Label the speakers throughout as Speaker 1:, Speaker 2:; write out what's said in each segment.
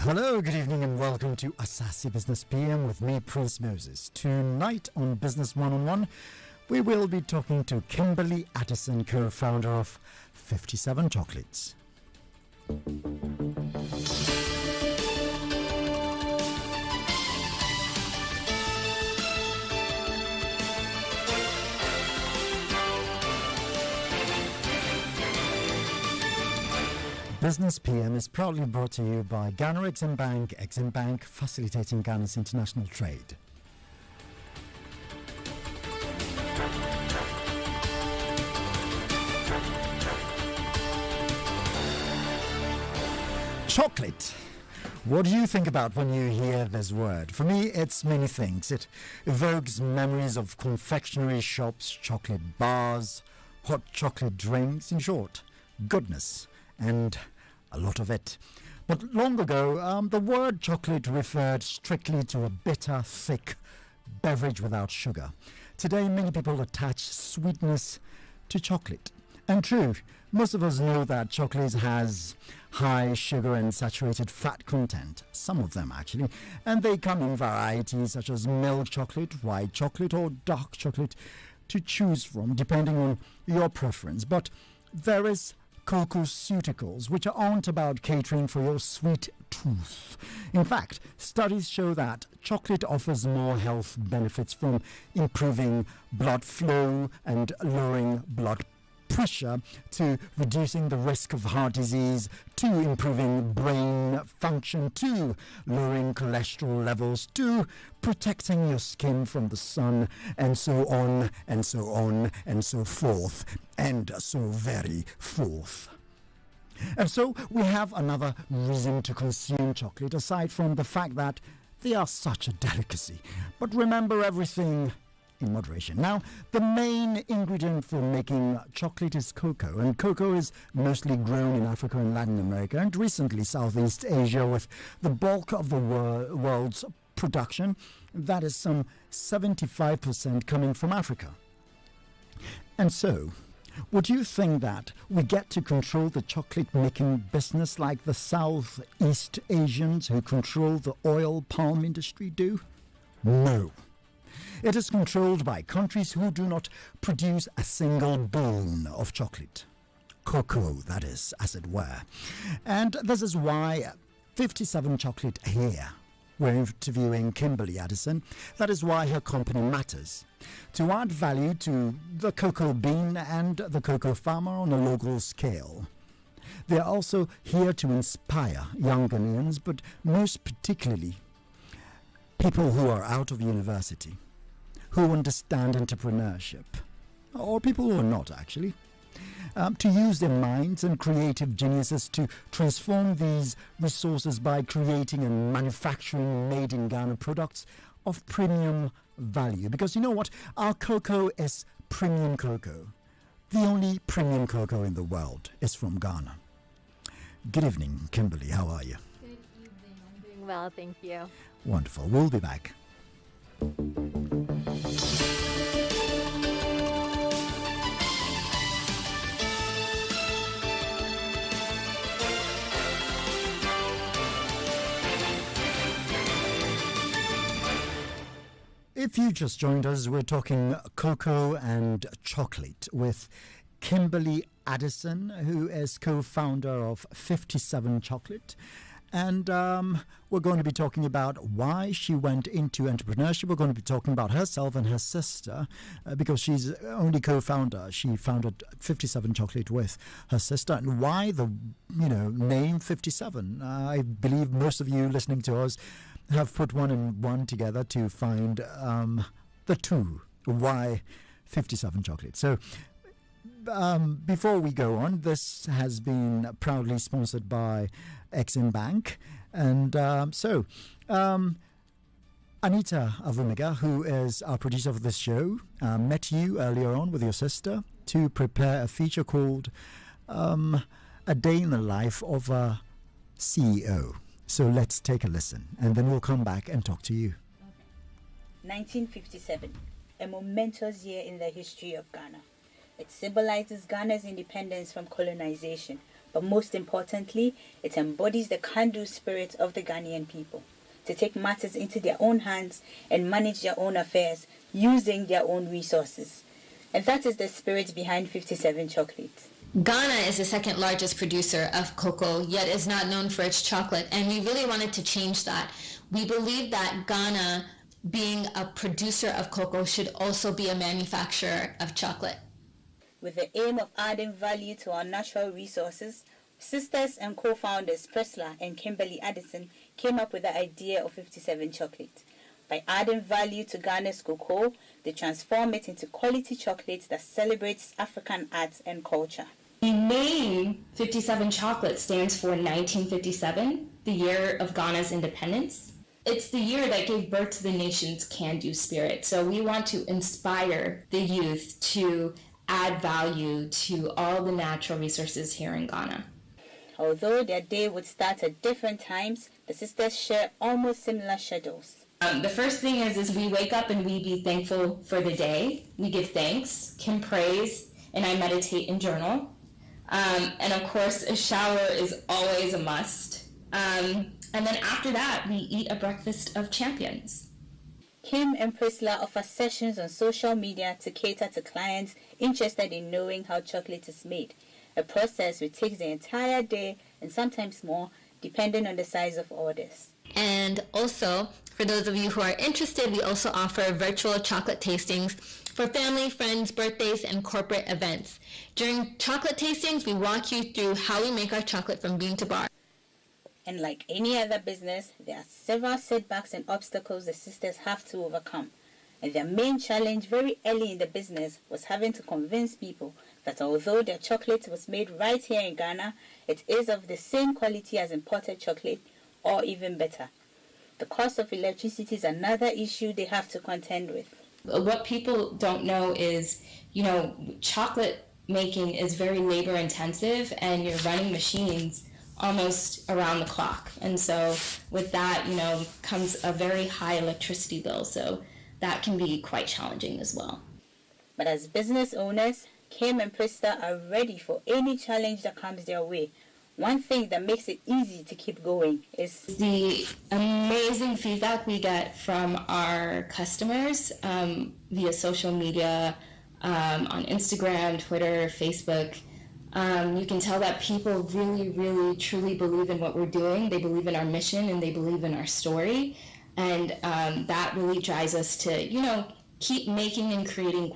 Speaker 1: Hello, good evening and welcome to Asaase Business PM with me, Prince Moses. Tonight on Business One-on-One, we will be talking to Kimberly Addison, co-founder of 57 Chocolates. Business PM is proudly brought to you by Ghana Exim Bank, facilitating Ghana's international trade. Chocolate. What do you think about when you hear this word? For me, it's many things. It evokes memories of confectionery shops, chocolate bars, hot chocolate drinks, in short, goodness, and a lot of it. But long ago, the word chocolate referred strictly to a bitter, thick beverage without sugar. Today, many people attach sweetness to chocolate. And true, most of us know that chocolate has high sugar and saturated fat content, some of them actually, and they come in varieties such as milk chocolate, white chocolate, or dark chocolate to choose from, depending on your preference. But there is cococeuticals, which aren't about catering for your sweet tooth. In fact, studies show that chocolate offers more health benefits, from improving blood flow and lowering blood pressure to reducing the risk of heart disease, to improving brain function, to lowering cholesterol levels, to protecting your skin from the sun, and so on and so on and so forth and so very forth. And so we have another reason to consume chocolate, aside from the fact that they are such a delicacy. But remember, everything in moderation. Now, the main ingredient for making chocolate is cocoa, and cocoa is mostly grown in Africa and Latin America, and recently Southeast Asia, with the bulk of the world's production, that is some 75% coming from Africa. And so, would you think that we get to control the chocolate making business like the Southeast Asians who control the oil palm industry do? No. It is controlled by countries who do not produce a single bone of chocolate. Cocoa, that is, as it were. And this is why 57 Chocolate here. We're interviewing Kimberly Addison. That is why her company matters. To add value to the cocoa bean and the cocoa farmer on a local scale. They are also here to inspire young Ghanaians, but most particularly people who are out of university, who understand entrepreneurship, or people who are not actually, to use their minds and creative geniuses to transform these resources by creating and manufacturing made in Ghana products of premium value. Because you know what? Our cocoa is premium cocoa. The only premium cocoa in the world is from Ghana. Good evening, Kimberly. How are you?
Speaker 2: Good evening. I'm doing well, thank you.
Speaker 1: Wonderful. We'll be back. If you just joined us, we're talking cocoa and chocolate with Kimberly Addison, who is co-founder of 57 Chocolate. And we're going to be talking about why she went into entrepreneurship. We're going to be talking about herself and her sister, because she's only co-founder. She founded 57 Chocolate with her sister, and why the name 57. I believe most of you listening to us have put one and one together to find the two. Why 57 Chocolate? So before we go on, this has been proudly sponsored by Exim Bank. And Anita Avumega, who is our producer of this show, met you earlier on with your sister to prepare a feature called A Day in the Life of a CEO. So let's take a listen, and then we'll come back and talk to you.
Speaker 3: 1957, a momentous year in the history of Ghana. It symbolizes Ghana's independence from colonization, but most importantly, it embodies the can-do spirit of the Ghanaian people, to take matters into their own hands and manage their own affairs using their own resources. And that is the spirit behind 57 Chocolate.
Speaker 4: Ghana is the second largest producer of cocoa, yet is not known for its chocolate, and we really wanted to change that. We believe that Ghana, being a producer of cocoa, should also be a manufacturer of chocolate.
Speaker 3: With the aim of adding value to our natural resources, sisters and co-founders Priscilla and Kimberly Addison came up with the idea of 57 Chocolate. By adding value to Ghana's cocoa, they transform it into quality chocolate that celebrates African art and culture.
Speaker 5: The name 57 Chocolate stands for 1957, the year of Ghana's independence. It's the year that gave birth to the nation's can-do spirit. So we want to inspire the youth to add value to all the natural resources here in Ghana.
Speaker 3: Although their day would start at different times, the sisters share almost similar schedules.
Speaker 5: The first thing is we wake up and we be thankful for the day. We give thanks, Kim prays, and I meditate and journal. And of course, a shower is always a must. And then after that, we eat a breakfast of champions.
Speaker 3: Kim and Priscilla offer sessions on social media to cater to clients interested in knowing how chocolate is made, a process which takes the entire day and sometimes more, depending on the size of orders.
Speaker 4: And also, for those of you who are interested, we also offer virtual chocolate tastings for family, friends, birthdays, and corporate events. During chocolate tastings, we walk you through how we make our chocolate from bean to bar.
Speaker 3: And like any other business, there are several setbacks and obstacles the sisters have to overcome. And their main challenge very early in the business was having to convince people that although their chocolate was made right here in Ghana, it is of the same quality as imported chocolate, or even better. The cost of electricity is another issue they have to contend with.
Speaker 5: What people don't know is, chocolate making is very labor intensive and you're running machines almost around the clock. And so with that, comes a very high electricity bill. So that can be quite challenging as well.
Speaker 3: But as business owners, Kim and Prista are ready for any challenge that comes their way. One thing that makes it easy to keep going is
Speaker 5: the amazing feedback we get from our customers via social media, on Instagram, Twitter, Facebook. You can tell that people really, really, truly believe in what we're doing. They believe in our mission and they believe in our story. And that really drives us to, keep making and creating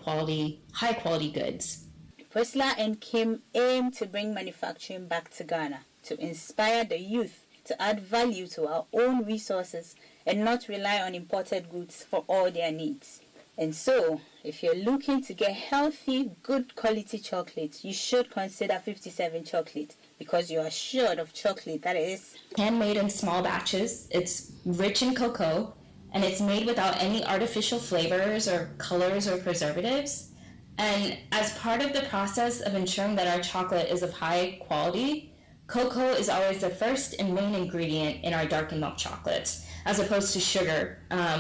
Speaker 5: high quality goods.
Speaker 3: Priscilla and Kim aim to bring manufacturing back to Ghana, to inspire the youth to add value to our own resources and not rely on imported goods for all their needs. And so, if you're looking to get healthy, good quality chocolate, you should consider 57 Chocolate, because you are assured of chocolate that is
Speaker 5: handmade in small batches. It's rich in cocoa, and it's made without any artificial flavors or colors or preservatives. And as part of the process of ensuring that our chocolate is of high quality, cocoa is always the first and main ingredient in our darkened milk chocolates, as opposed to sugar,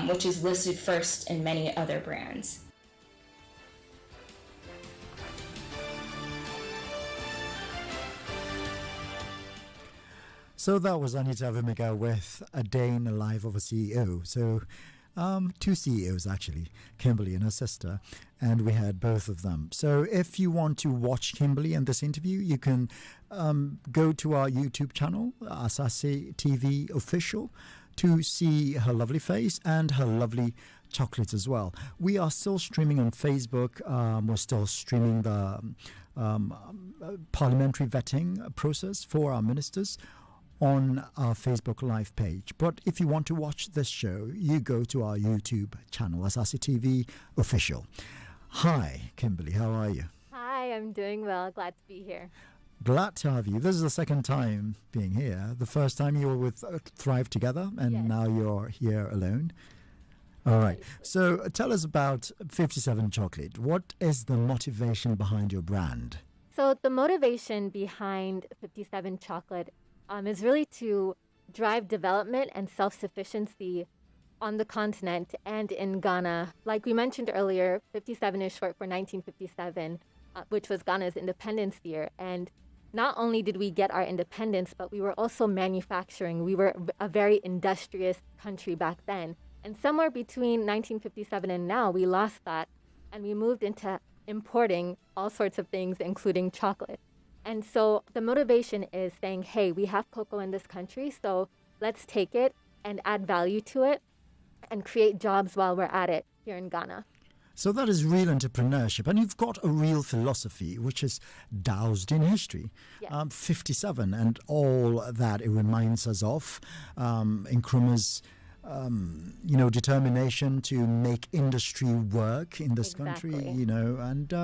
Speaker 5: which is listed first in many other brands.
Speaker 1: So that was Anita Vimiga with A Day in the Life of a CEO. So two CEOs actually, Kimberly and her sister, and we had both of them. So if you want to watch Kimberly in this interview, you can go to our YouTube channel, Asaase TV Official, to see her lovely face and her lovely chocolates as well. We are still streaming on Facebook. We're still streaming the parliamentary vetting process for our ministers on our Facebook Live page. But if you want to watch this show, you go to our YouTube channel, Asaase TV Official. Hi, Kimberly, how are you?
Speaker 2: Hi, I'm doing well. Glad to be here.
Speaker 1: Glad to have you. This is the second time being here. The first time you were with Thrive Together, and
Speaker 2: Yes.
Speaker 1: now you're here alone. All right. So tell us about 57 Chocolate. What is the motivation behind your brand?
Speaker 2: So the motivation behind 57 Chocolate is really to drive development and self-sufficiency on the continent and in Ghana. Like we mentioned earlier, 57 is short for 1957, which was Ghana's independence year. And not only did we get our independence, but we were also manufacturing. We were a very industrious country back then. And somewhere between 1957 and now, we lost that, and we moved into importing all sorts of things, including chocolate. And so the motivation is saying, hey, we have cocoa in this country, so let's take it and add value to it and create jobs while we're at it here in Ghana.
Speaker 1: So that is real entrepreneurship. And you've got a real philosophy, which is doused in history.
Speaker 2: Yes.
Speaker 1: 57 and all that it reminds us of. Nkrumah's determination to make industry work in this country, and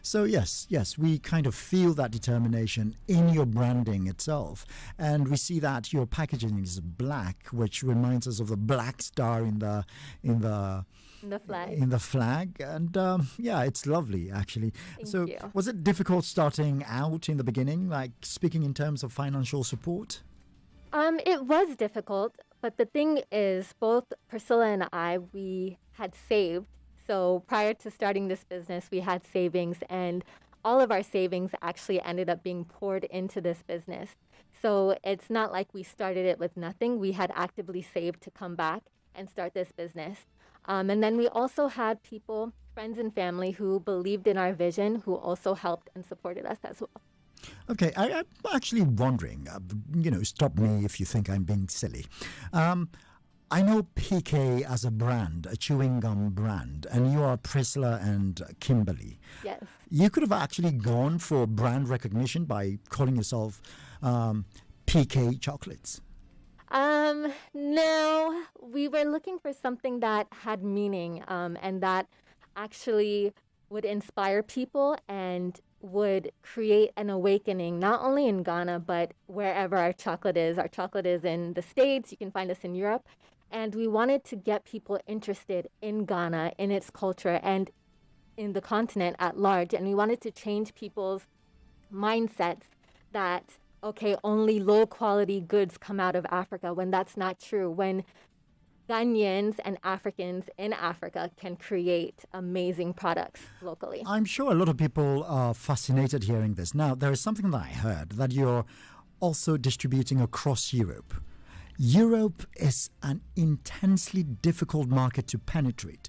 Speaker 1: so yes, we kind of feel that determination in your branding itself, and we see that your packaging is black, which reminds us of the black star in the flag, and it's lovely actually.
Speaker 2: Thank you.
Speaker 1: Was it difficult starting out in the beginning, like speaking in terms of financial support?
Speaker 2: It was difficult, but the thing is, both Priscilla and I, we had saved. So prior to starting this business, we had savings, and all of our savings actually ended up being poured into this business. So it's not like we started it with nothing. We had actively saved to come back and start this business. And then we also had people, friends and family, who believed in our vision, who also helped and supported us as well.
Speaker 1: Okay, I'm actually wondering, stop me if you think I'm being silly. I know PK as a brand, a chewing gum brand, and you are Priscilla and Kimberly.
Speaker 2: Yes.
Speaker 1: You could have actually gone for brand recognition by calling yourself PK Chocolates.
Speaker 2: No, we were looking for something that had meaning and that actually would inspire people and would create an awakening, not only in Ghana, but wherever our chocolate is. Our chocolate is in the States. You can find us in Europe. And we wanted to get people interested in Ghana, in its culture, and in the continent at large. And we wanted to change people's mindsets that, okay, only low-quality goods come out of Africa, when that's not true. When Ghanaians and Africans in Africa can create amazing products locally.
Speaker 1: I'm sure a lot of people are fascinated hearing this. Now, there is something that I heard, that you're also distributing across Europe. Europe is an intensely difficult market to penetrate.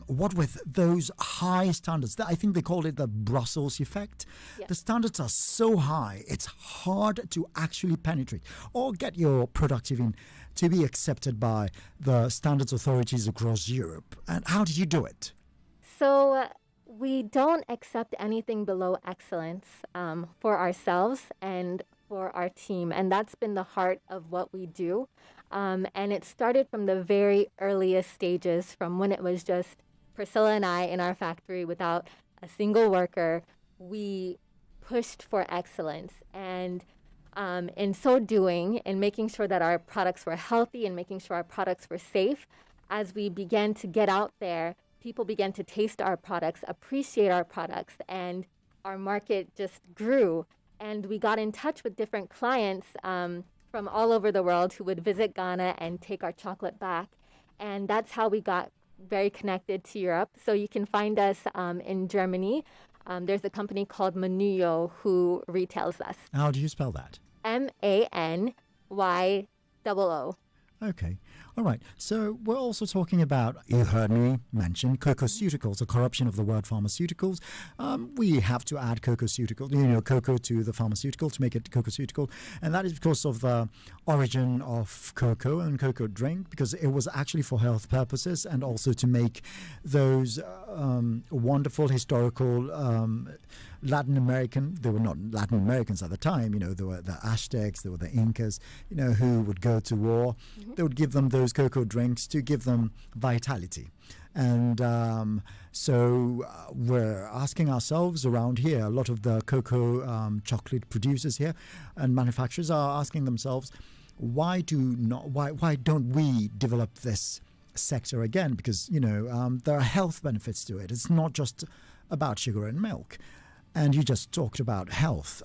Speaker 1: What with those high standards, I think they called it the Brussels effect.
Speaker 2: Yes.
Speaker 1: The standards are so high, it's hard to actually penetrate or get your product even to be accepted by the standards authorities across Europe. And how did you do it?
Speaker 2: So we don't accept anything below excellence for ourselves and for our team. And that's been the heart of what we do. And it started from the very earliest stages, from when it was just Priscilla and I in our factory without a single worker. We pushed for excellence. And in so doing, in making sure that our products were healthy and making sure our products were safe, as we began to get out there, people began to taste our products, appreciate our products, and our market just grew. And we got in touch with different clients from all over the world who would visit Ghana and take our chocolate back. And that's how we got very connected to Europe. So you can find us in Germany. There's a company called Manuyoo who retails us.
Speaker 1: How do you spell that?
Speaker 2: Manyoo.
Speaker 1: Okay. All right. So we're also talking about, you heard me mention cococeuticals, a corruption of the word pharmaceuticals. We have to add cococeuticals, cocoa to the pharmaceutical to make it cococeuticals. And that is because of the origin of cocoa and cocoa drink, because it was actually for health purposes and also to make those wonderful historical Latin American, they were not Latin Americans at the time, there were the Aztecs, there were the Incas, who would go to war. Mm-hmm. They would give them those cocoa drinks to give them vitality. And so we're asking ourselves around here, a lot of the cocoa chocolate producers here and manufacturers are asking themselves, why don't we develop this sector again? Because, there are health benefits to it. It's not just about sugar and milk. And you just talked about health.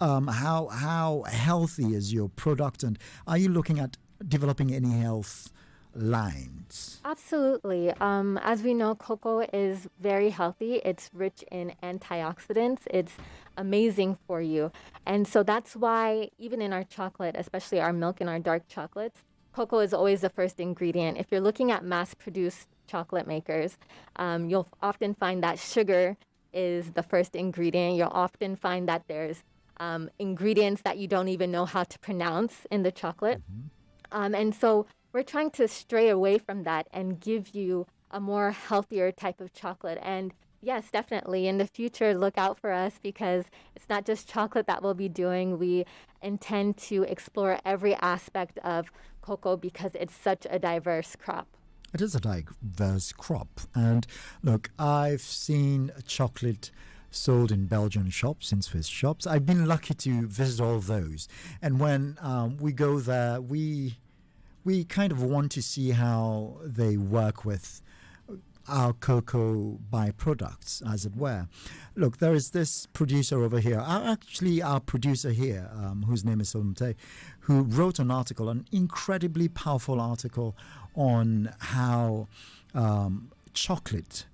Speaker 1: How healthy is your product, and are you looking at developing any health lines?
Speaker 2: Absolutely. As we know, cocoa is very healthy. It's rich in antioxidants. It's amazing for you. And so that's why even in our chocolate, especially our milk and our dark chocolates, cocoa is always the first ingredient. If you're looking at mass-produced chocolate makers, you'll often find that sugar is the first ingredient. You'll often find that there's ingredients that you don't even know how to pronounce in the chocolate. And so we're trying to stray away from that and give you a more healthier type of chocolate. And yes, definitely in the future, look out for us, because it's not just chocolate that we'll be doing. We intend to explore every aspect of cocoa because it's such a diverse crop.
Speaker 1: It is a diverse crop. And look, I've seen chocolate sold in Belgian shops, in Swiss shops. I've been lucky to visit all of those. And when we go there, we kind of want to see how they work with our cocoa byproducts, as it were. Look, there is this producer over here, actually our producer here, whose name is Solomte, who wrote an article, an incredibly powerful article on how chocolate,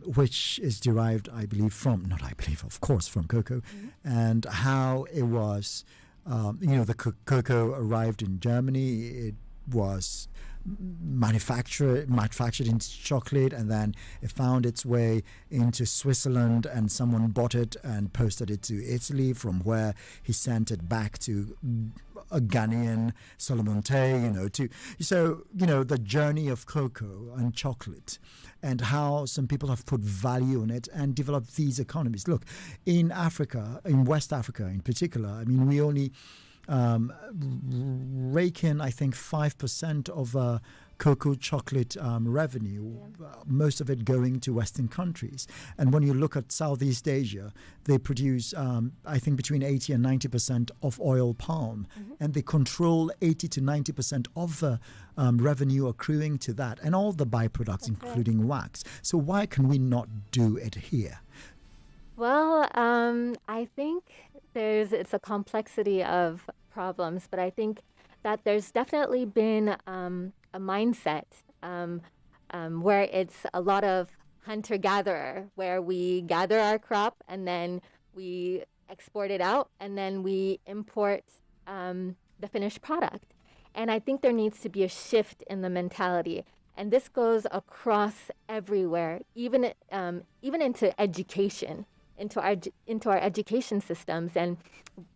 Speaker 1: which is derived, I believe, from, not I believe, of course, from cocoa, and how it was, the cocoa arrived in Germany. It was manufactured into chocolate, and then it found its way into Switzerland, and someone bought it and posted it to Italy, from where he sent it back to a Ghanaian, Solomon the journey of cocoa and chocolate, and how some people have put value on it and developed these economies. Look, in Africa, in West Africa in particular, I mean, we only rake in, I think, 5% of cocoa chocolate revenue, most of it going to Western countries. And when you look at Southeast Asia, they produce, I think, between 80 and 90% of oil palm, and they control 80 to 90% of the revenue accruing to that, and all the byproducts, including wax. So why can we not do it here?
Speaker 2: Well, I think it's a complexity of problems, but I think that there's definitely been a mindset where it's a lot of hunter-gatherer, where we gather our crop and then we export it out and then we import the finished product. And I think there needs to be a shift in the mentality. And this goes across everywhere, even into education, into our education systems. And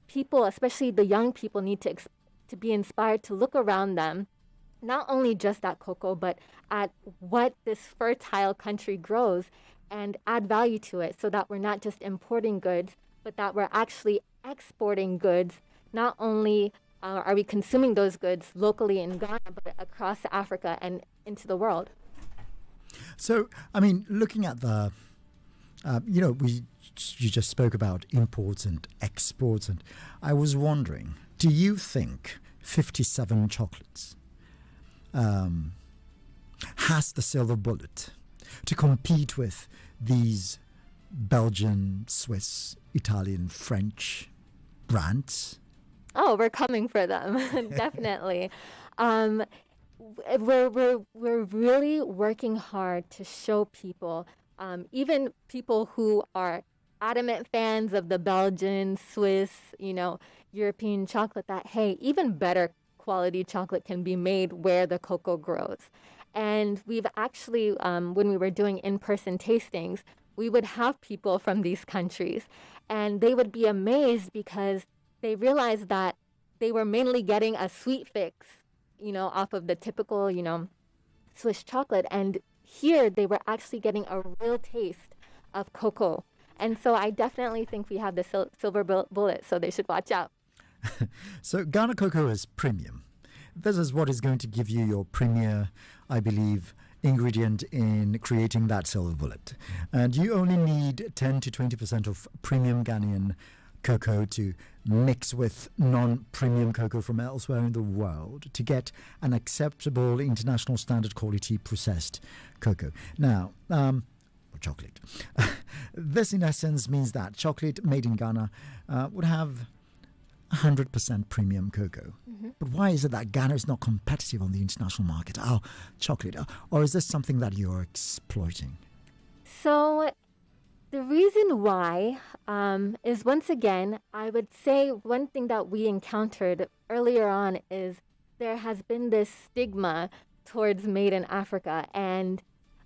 Speaker 2: people, especially the young people, need to be inspired to look around them, not only just at cocoa, but at what this fertile country grows, and add value to it, so that we're not just importing goods, but that we're actually exporting goods. Not only are we consuming those goods locally in Ghana, but across Africa and into the world.
Speaker 1: So, I mean, looking at the, you just spoke about imports and exports, and I was wondering, do you think 57 Chocolates has the silver bullet to compete with these Belgian, Swiss, Italian, French brands?
Speaker 2: Oh, we're coming for them, definitely. We're really working hard to show people, even people who are adamant fans of the Belgian, Swiss, European chocolate, that, hey, even better quality chocolate can be made where the cocoa grows. And we've actually, when we were doing in-person tastings, we would have people from these countries, and they would be amazed because they realized that they were mainly getting a sweet fix, off of the typical, Swiss chocolate. And here they were actually getting a real taste of cocoa. And so I definitely think we have the silver bullet, so they should watch out.
Speaker 1: So Ghana cocoa is premium. This is what is going to give you your premier, I believe, ingredient in creating that silver bullet. And you only need 10 to 20% of premium Ghanaian cocoa to mix with non-premium cocoa from elsewhere in the world to get an acceptable international standard quality processed cocoa. Now, chocolate. This in essence means that chocolate made in Ghana would have 100% premium cocoa. But why is it that Ghana is not competitive on the international market, our chocolate? Or is this something that you're exploiting?
Speaker 2: So the reason why is, once again, I would say one thing that we encountered earlier on is there has been this stigma towards made in Africa, and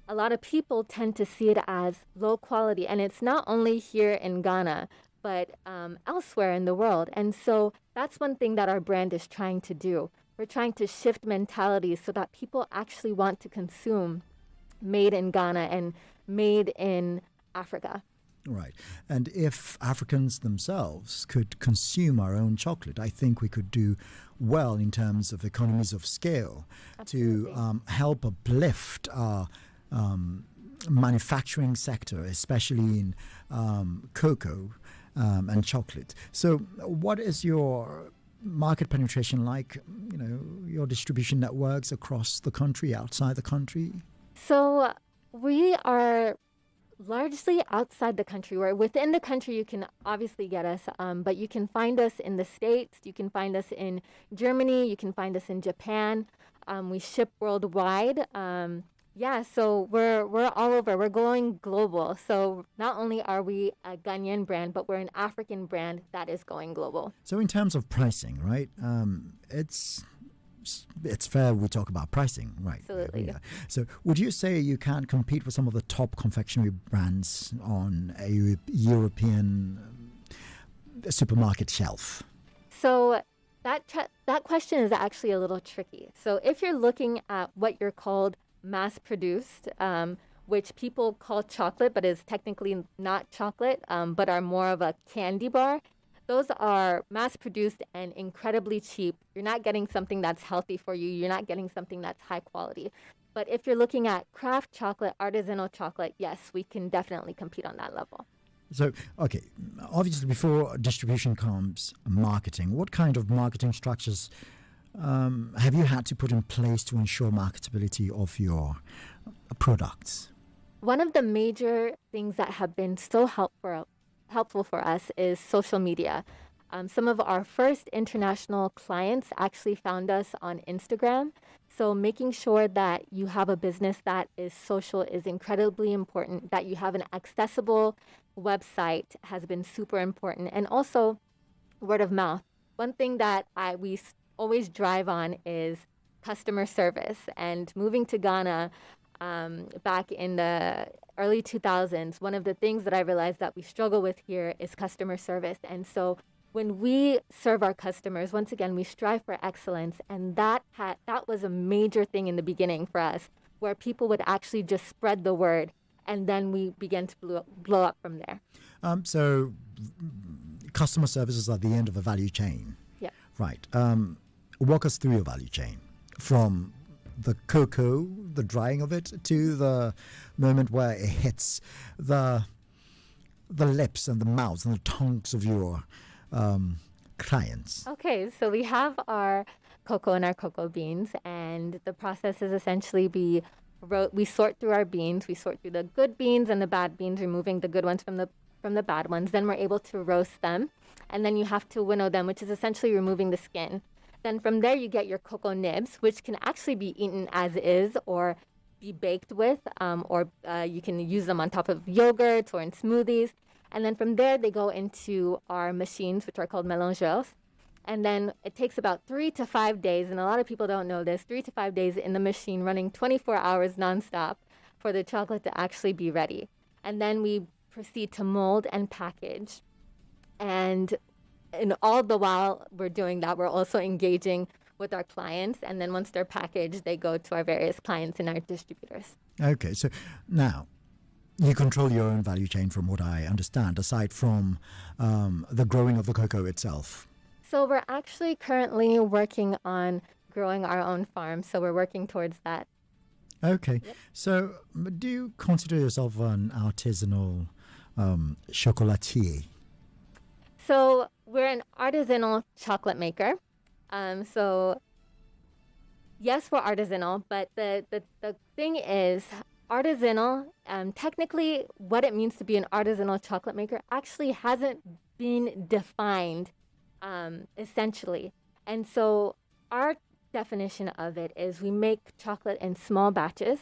Speaker 2: a lot of people tend to see it as low quality. And it's not only here in Ghana, but elsewhere in the world. And so that's one thing that our brand is trying to do. We're trying to shift mentalities so that people actually want to consume made in Ghana and made in Africa.
Speaker 1: Right. And if Africans themselves could consume our own chocolate, I think we could do well in terms of economies of scale. Absolutely. To help uplift our manufacturing sector, especially in cocoa and chocolate. So what is your market penetration like, your distribution networks across the country, outside the country?
Speaker 2: So we are largely outside the country. Where within the country, you can obviously get us, but you can find us in the States, you can find us in Germany, you can find us in Japan. We ship worldwide. So we're all over. We're going global. So not only are we a Ghanaian brand, but we're an African brand that is going global.
Speaker 1: So in terms of pricing, right, it's fair we talk about pricing, right?
Speaker 2: Absolutely.
Speaker 1: Yeah. So would you say you can compete with some of the top confectionery brands on a European supermarket shelf?
Speaker 2: So that question is actually a little tricky. So if you're looking at what you're called mass-produced, which people call chocolate, but is technically not chocolate, but are more of a candy bar, those are mass-produced and incredibly cheap. You're not getting something that's healthy for you. You're not getting something that's high quality. But if you're looking at craft chocolate, artisanal chocolate, yes, we can definitely compete on that level.
Speaker 1: So, okay, obviously before distribution comes marketing. What kind of marketing structures have you had to put in place to ensure marketability of your products?
Speaker 2: One of the major things that have been so helpful for us is social media. Some of our first international clients actually found us on Instagram. So making sure that you have a business that is social is incredibly important, that you have an accessible website has been super important, and also word of mouth. One thing that we always drive on is customer service. And moving to Ghana back in the early 2000s, one of the things that I realized that we struggle with here is customer service. And so when we serve our customers, once again, we strive for excellence. And that was a major thing in the beginning for us, where people would actually just spread the word. And then we began to blow up from there.
Speaker 1: So customer service is at the end of a value chain.
Speaker 2: Yeah.
Speaker 1: Right. Walk us through your value chain from the cocoa, the drying of it, to the moment where it hits the lips and the mouths and the tongues of your clients.
Speaker 2: Okay, so we have our cocoa and our cocoa beans, and the process is essentially we sort through our beans. We sort through the good beans and the bad beans, removing the good ones from the bad ones. Then we're able to roast them, and then you have to winnow them, which is essentially removing the skin. Then from there, you get your cocoa nibs, which can actually be eaten as is or be baked with, or you can use them on top of yogurts or in smoothies. And then from there, they go into our machines, which are called mélangeurs. And then it takes about 3 to 5 days, and a lot of people don't know this, 3 to 5 days in the machine running 24 hours nonstop for the chocolate to actually be ready. And then we proceed to mold and package. And all the while we're doing that, we're also engaging with our clients. And then once they're packaged, they go to our various clients and our distributors.
Speaker 1: Okay, so now you control your own value chain from what I understand, aside from the growing of the cocoa itself.
Speaker 2: So we're actually currently working on growing our own farm. So we're working towards that.
Speaker 1: Okay.
Speaker 2: Yep.
Speaker 1: So do you consider yourself an artisanal chocolatier?
Speaker 2: So we're an artisanal chocolate maker. So yes, we're artisanal, but the thing is, artisanal, technically what it means to be an artisanal chocolate maker actually hasn't been defined essentially. And so our definition of it is we make chocolate in small batches.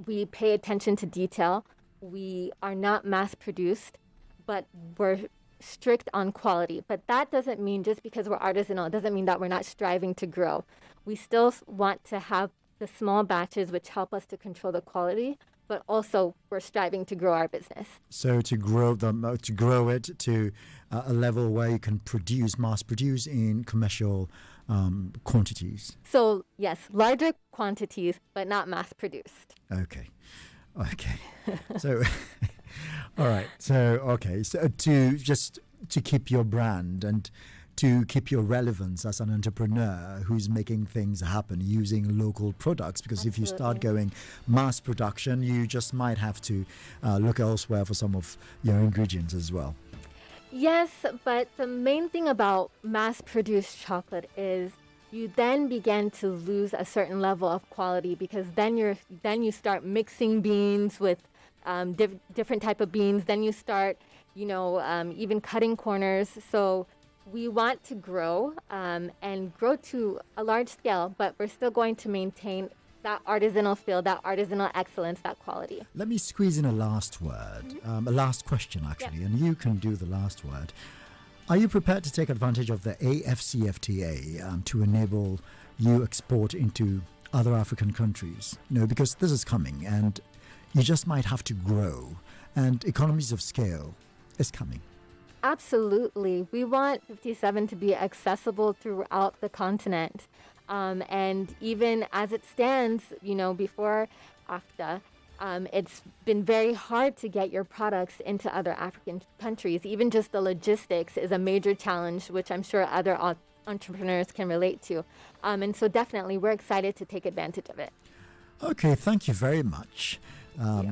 Speaker 2: We pay attention to detail. We are not mass produced, but we're strict on quality. But that doesn't mean just because we're artisanal, it doesn't mean that we're not striving to grow. We still want to have the small batches which help us to control the quality, but also we're striving to grow our business.
Speaker 1: So to grow it to a level where you can mass produce in commercial quantities.
Speaker 2: So yes, larger quantities, but not mass produced.
Speaker 1: Okay. So, all right. So to keep your brand and to keep your relevance as an entrepreneur who's making things happen using local products, because
Speaker 2: Absolutely.
Speaker 1: if you start going mass production, you just might have to look elsewhere for some of your ingredients as well.
Speaker 2: Yes, but the main thing about mass-produced chocolate is you then begin to lose a certain level of quality, because then you start mixing beans with different type of beans. Then you start, even cutting corners. So we want to grow and grow to a large scale, but we're still going to maintain that artisanal feel, that artisanal excellence, that quality.
Speaker 1: Let me squeeze in a last word, a last question actually, and you can do the last word. Are you prepared to take advantage of the AFCFTA to enable you export into other African countries? Because this is coming and you just might have to grow, and economies of scale is coming.
Speaker 2: Absolutely. We want 57 to be accessible throughout the continent. And even as it stands, before AFTA, it's been very hard to get your products into other African countries. Even just the logistics is a major challenge, which I'm sure other entrepreneurs can relate to. And so definitely we're excited to take advantage of it.
Speaker 1: Okay, thank you very much.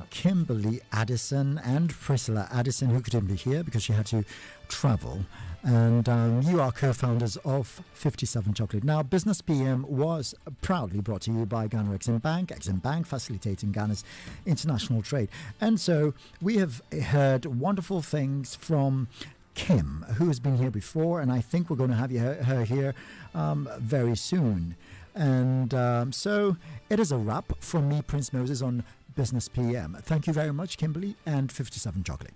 Speaker 1: Kimberly Addison and Priscilla Addison, who couldn't be here because she had to travel. And you are co-founders of 57 Chocolate. Now, Business PM was proudly brought to you by Ghana Exim Bank facilitating Ghana's international trade. And so we have heard wonderful things from Kim, who has been here before, and I think we're going to have her here very soon. And so it is a wrap from me, Prince Moses, on Business PM. Thank you very much, Kimberly and 57 Chocolate.